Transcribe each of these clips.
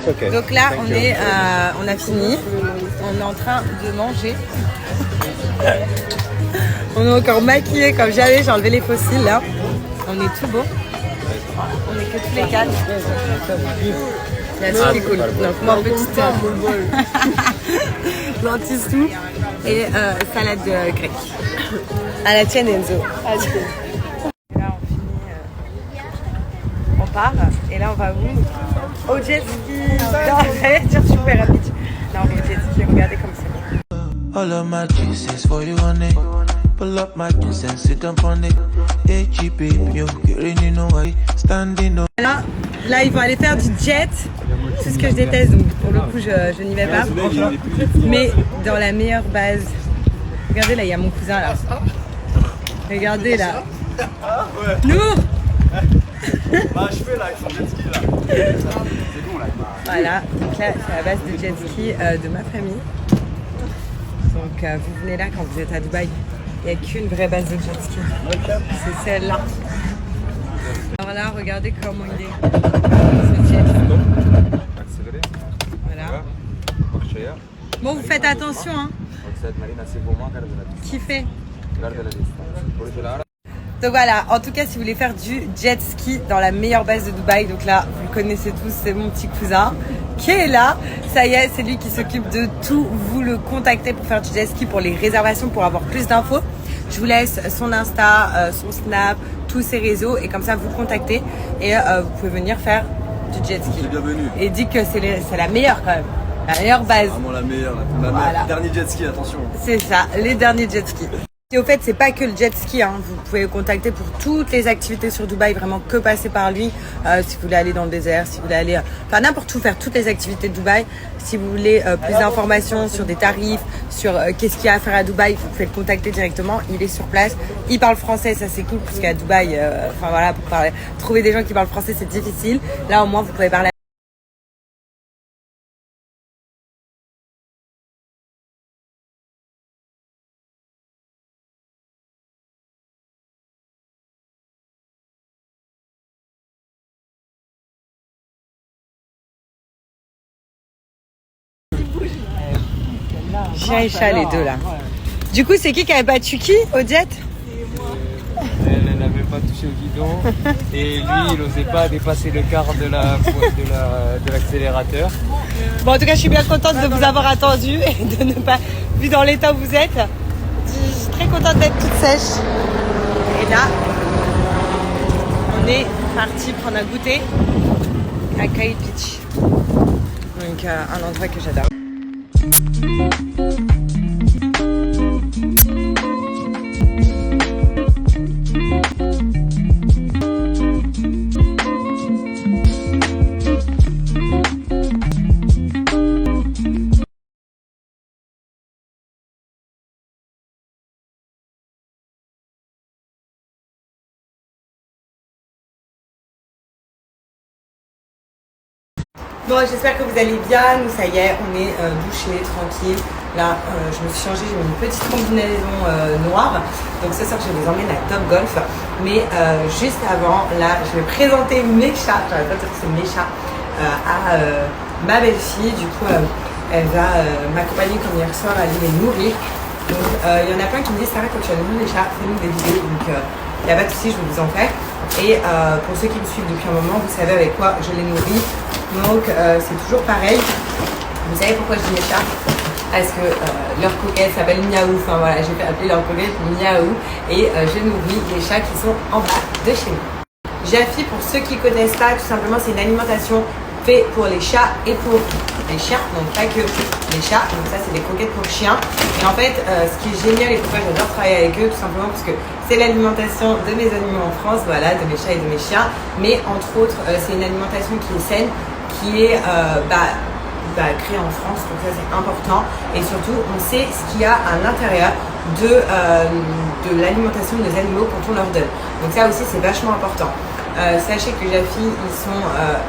Okay. Donc là, on a fini. On est en train de manger. On est encore maquillés comme jamais. J'ai enlevé les fossiles là. On est tout beau. On est que tous les quatre. C'est cool. Donc moi, petite lentilles sous et salade grecque. À la tienne, Enzo. Là, on finit. On part. Et là, on va où? Au jet ski. Non, j'allais dire super rapide. Non, au jet ski. Regardez comme c'est beau. All of my kisses for you on it. Pull up my kiss and sit up on it. HGP, you really know why. Standing up. Là, ils vont aller faire du jet. C'est ce que je déteste, donc pour le coup, je n'y vais pas. Mais dans la meilleure base. Regardez, là, il y a mon cousin, là. Regardez, là. Nour. Bah, je fais là, avec son jet ski là. C'est bon là. Voilà, donc là, c'est la base de jet ski de ma famille. Donc, vous venez là quand vous êtes à Dubaï. Il n'y a qu'une vraie base de jet ski. C'est celle-là. Alors là, regardez comment il est. Ce jet. Voilà. Bon, vous faites attention, hein. Kiffez. Donc voilà, en tout cas, si vous voulez faire du jet ski dans la meilleure base de Dubaï, donc là, vous le connaissez tous, c'est mon petit cousin qui est là. Ça y est, c'est lui qui s'occupe de tout. Vous le contactez pour faire du jet ski, pour les réservations, pour avoir plus d'infos. Je vous laisse son Insta, son Snap, tous ses réseaux et comme ça, vous le contactez et vous pouvez venir faire du jet ski. Bienvenue. Et dit que c'est la meilleure quand même, la meilleure base. Vraiment la meilleure, Voilà. Dernier jet ski, attention. C'est ça, les derniers jet ski. Et au fait, c'est pas que le jet ski, hein. Vous pouvez le contacter pour toutes les activités sur Dubaï, vraiment que passer par lui. Si vous voulez aller dans le désert, si vous voulez aller, enfin n'importe où, faire toutes les activités de Dubaï. Si vous voulez plus d'informations sur des tarifs, sur qu'est-ce qu'il y a à faire à Dubaï, vous pouvez le contacter directement. Il est sur place. Il parle français, ça c'est cool parce qu'à Dubaï, enfin voilà, pour trouver des gens qui parlent français, c'est difficile. Là, au moins, vous pouvez parler. Chien et chat, les deux là. Du coup, c'est qui avait battu qui au jet? Elle n'avait pas touché au guidon et lui, il n'osait pas dépasser le quart de l'accélérateur. Bon, en tout cas, je suis bien contente de vous avoir attendu et de ne pas, vu dans l'état où vous êtes, je suis très contente d'être toute sèche. Et là, on est parti prendre un goûter à Kite Beach. Donc, un endroit que j'adore. Bon, j'espère que vous allez bien. Nous, ça y est, on est douchés, tranquille. Là, je me suis changée, j'ai mis une petite combinaison noire. Donc ce soir, je vais vous emmener à Top Golf. Mais juste avant, là, je vais présenter mes chats. J'arrête pas de dire que c'est mes chats. À ma belle-fille. Du coup, elle va m'accompagner comme hier soir à aller les nourrir. Donc, il y en a plein qui me disent, Sarah, quand tu as nourri les chats, fais-nous des vidéos. Donc, il n'y a pas de souci, je vais vous en faire. Et pour ceux qui me suivent depuis un moment, vous savez avec quoi je les nourris. Donc c'est toujours pareil. Vous savez pourquoi je dis mes chats? Parce que leur coquette s'appelle Miaou. Enfin voilà, j'ai fait appeler leur coquette Miaou. Et je nourris les chats qui sont en bas de chez nous. Jaffi, pour ceux qui ne connaissent pas, tout simplement c'est une alimentation faite pour les chats et pour les chiens. Donc pas que les chats. Donc ça c'est des croquettes pour chiens. Et en fait ce qui est génial et pourquoi j'adore travailler avec eux, tout simplement parce que c'est l'alimentation de mes animaux en France, voilà, de mes chats et de mes chiens. Mais entre autres c'est une alimentation qui est saine, qui est créée en France, donc ça c'est important. Et surtout, on sait ce qu'il y a à l'intérieur de l'alimentation des animaux quand on leur donne. Donc ça aussi c'est vachement important. Sachez que Jaffi, ils sont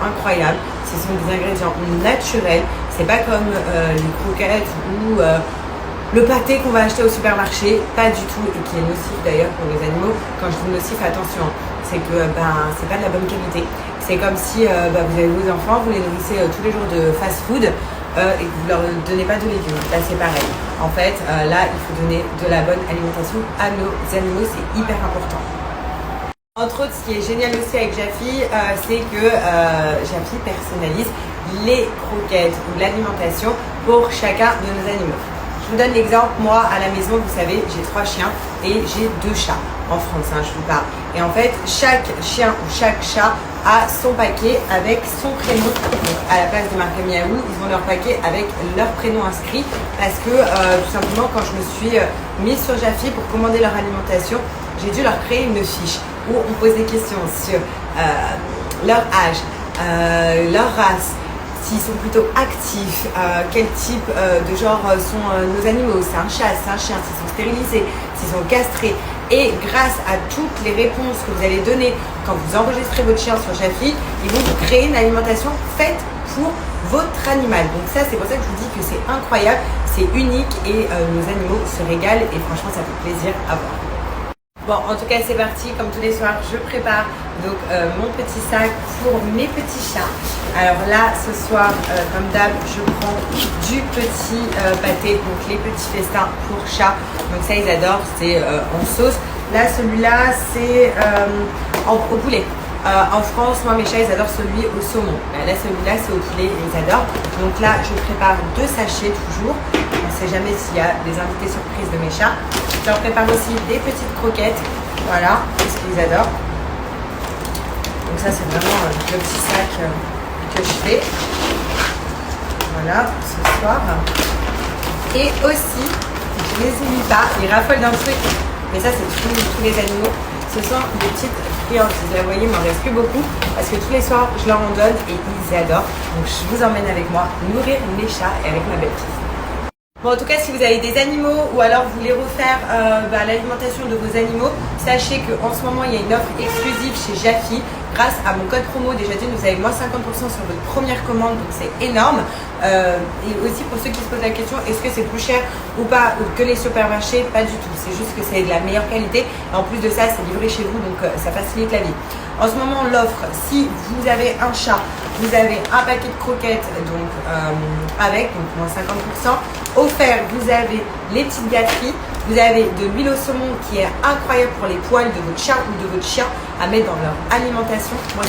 incroyables. Ce sont des ingrédients naturels. C'est pas comme les croquettes ou le pâté qu'on va acheter au supermarché, pas du tout, et qui est nocif d'ailleurs pour les animaux. Quand je dis nocif, attention, c'est que c'est pas de la bonne qualité. C'est comme si vous avez vos enfants, vous les nourrissez tous les jours de fast-food et que vous leur donnez pas de légumes. Là, c'est pareil. En fait, là, il faut donner de la bonne alimentation à nos animaux, c'est hyper important. Entre autres, ce qui est génial aussi avec Jaffy, c'est que Jaffy personnalise les croquettes ou l'alimentation pour chacun de nos animaux. Je vous donne l'exemple, moi à la maison, vous savez, j'ai 3 chiens et j'ai 2 chats en France, je vous parle. Et en fait, chaque chien ou chaque chat a son paquet avec son prénom. Donc, à la place de marquer Miaou, ils ont leur paquet avec leur prénom inscrit parce que tout simplement, quand je me suis mise sur Jaffy pour commander leur alimentation, j'ai dû leur créer une fiche où on pose des questions sur leur âge, leur race, s'ils sont plutôt actifs, quel type de genre sont nos animaux, c'est un chat, c'est un chien, s'ils sont stérilisés, s'ils sont castrés. Et grâce à toutes les réponses que vous allez donner quand vous enregistrez votre chien sur Jaffy, ils vont vous créer une alimentation faite pour votre animal. Donc ça, c'est pour ça que je vous dis que c'est incroyable, c'est unique et nos animaux se régalent et franchement, ça fait plaisir à voir. Bon, en tout cas, c'est parti. Comme tous les soirs, je prépare donc mon petit sac pour mes petits chats. Alors là, ce soir, comme d'hab, je prends du petit pâté, donc les petits festins pour chats. Donc ça, ils adorent, c'est en sauce. Là, celui-là, c'est au poulet. En France, moi, mes chats, ils adorent celui au saumon. Là, celui-là, c'est au poulet, ils adorent. Donc là, je prépare 2 sachets toujours. On ne sait jamais s'il y a des invités surprises de mes chats. Je leur prépare aussi des petites croquettes. Voilà, parce qu'ils adorent. Donc ça, c'est vraiment le petit sac que je fais. Voilà, ce soir. Et aussi, je ne les oublie pas, ils raffolent d'un truc. Mais ça, c'est tous les animaux. Ce sont des petites friandises. Vous voyez, il m'en reste plus beaucoup parce que tous les soirs, je leur en donne et ils adorent. Donc, je vous emmène avec moi nourrir mes chats et avec ma belle-fille. Bon, en tout cas, si vous avez des animaux ou alors vous voulez refaire l'alimentation de vos animaux, sachez qu'en ce moment, il y a une offre exclusive chez Jaffy. Grâce à mon code promo, déjà d'une, vous avez moins 50% sur votre première commande, donc c'est énorme. Et aussi pour ceux qui se posent la question, est-ce que c'est plus cher ou pas que les supermarchés? Pas du tout, c'est juste que c'est de la meilleure qualité. Et en plus de ça, c'est livré chez vous, donc ça facilite la vie. En ce moment, l'offre, si vous avez un chat, vous avez un paquet de croquettes donc avec donc moins 50%. Offert, vous avez les petites gâteries, vous avez de l'huile au saumon qui est incroyable pour les poils de votre chat ou de votre chien à mettre dans leur alimentation. Moi,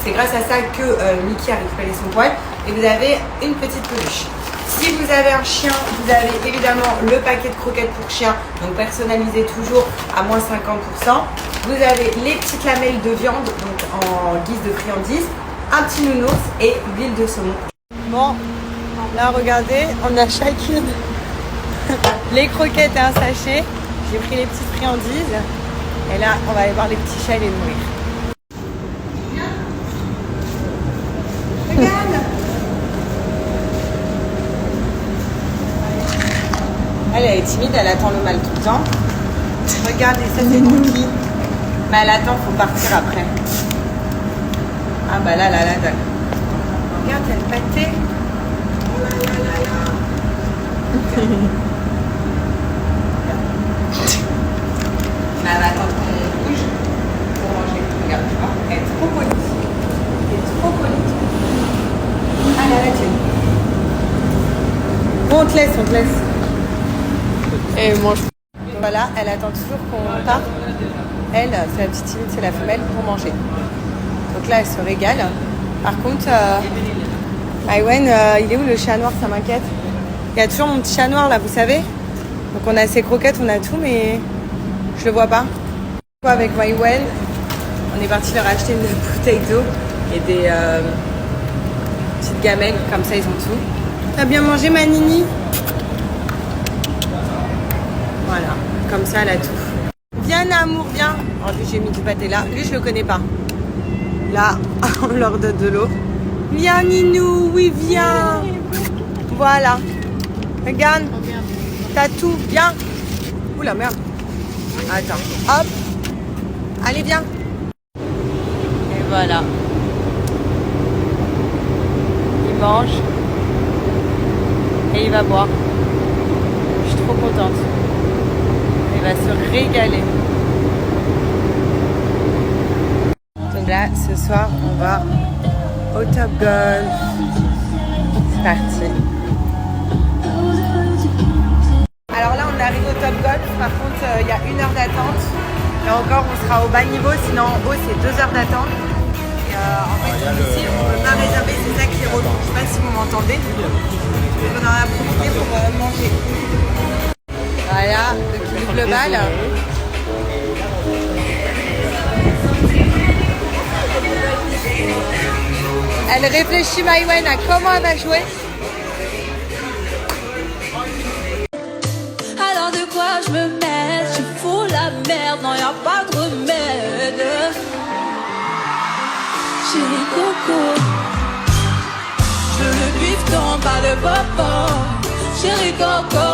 c'est grâce à ça que Mickey a récupéré son poil. Et vous avez une petite peluche. Si vous avez un chien, vous avez évidemment le paquet de croquettes pour chien, donc personnalisé toujours à moins 50%. Vous avez les petites lamelles de viande, donc en guise de friandises, un petit nounours et l'huile de saumon. Bon, là regardez, on a chacune les croquettes et un sachet. J'ai pris les petites friandises. Et là, on va aller voir les petits chats et les nourrir. Regarde! Elle est timide, elle attend le mâle tout le temps. Regardez, ça c'est Cookie. Mais elle attend, faut partir après. Ah bah là. Regarde, elle est pâtée. Oh là là. Mais elle va attendre qu'on bouge pour manger. Regarde, tu vois, elle est trop polie. Elle est trop polie. Ah là là, tiens. Bon, on te laisse. Et mange. Voilà, elle attend toujours qu'on parte. Elle, c'est la petite timide, c'est la femelle pour manger. Donc là, elle se régale. Par contre, Maïwen, il est où le chat noir? Ça m'inquiète. Il y a toujours mon petit chat noir là, vous savez. Donc on a ses croquettes, on a tout, mais je le vois pas. Avec Maïwen, on est parti leur acheter une bouteille d'eau et des petites gamelles, comme ça ils ont tout. T'as bien mangé ma Nini? Voilà, comme ça elle a tout. Viens amour, viens. Oh, lui j'ai mis du pâté là, lui je le connais pas. Là, on leur donne de l'eau. Viens Ninou, oui viens. Voilà. Regarde, t'as tout, viens. Oula merde. Attends, hop. Allez viens. Et voilà. Il mange. Et il va boire. Je suis trop contente. Il va se régaler. Donc là, Voilà, ce soir, on va au Top Golf. C'est parti. Alors là, on arrive au Top Golf. Par contre, il y a 1 heure d'attente. Et encore, on sera au bas niveau. Sinon, en haut, c'est 2 heures d'attente. Et en fait, ici, on ne peut pas réserver. C'est ça qui est relou. Je ne sais pas si vous m'entendez. On en a profité pour manger. Voilà, le clip global. Elle réfléchit, Maïwen, à comment elle va jouer. Alors de quoi je me mets? Je fous la merde, non y'a pas de remède. Chérie Coco, je veux le bifton, pas de popo. Chérie Coco.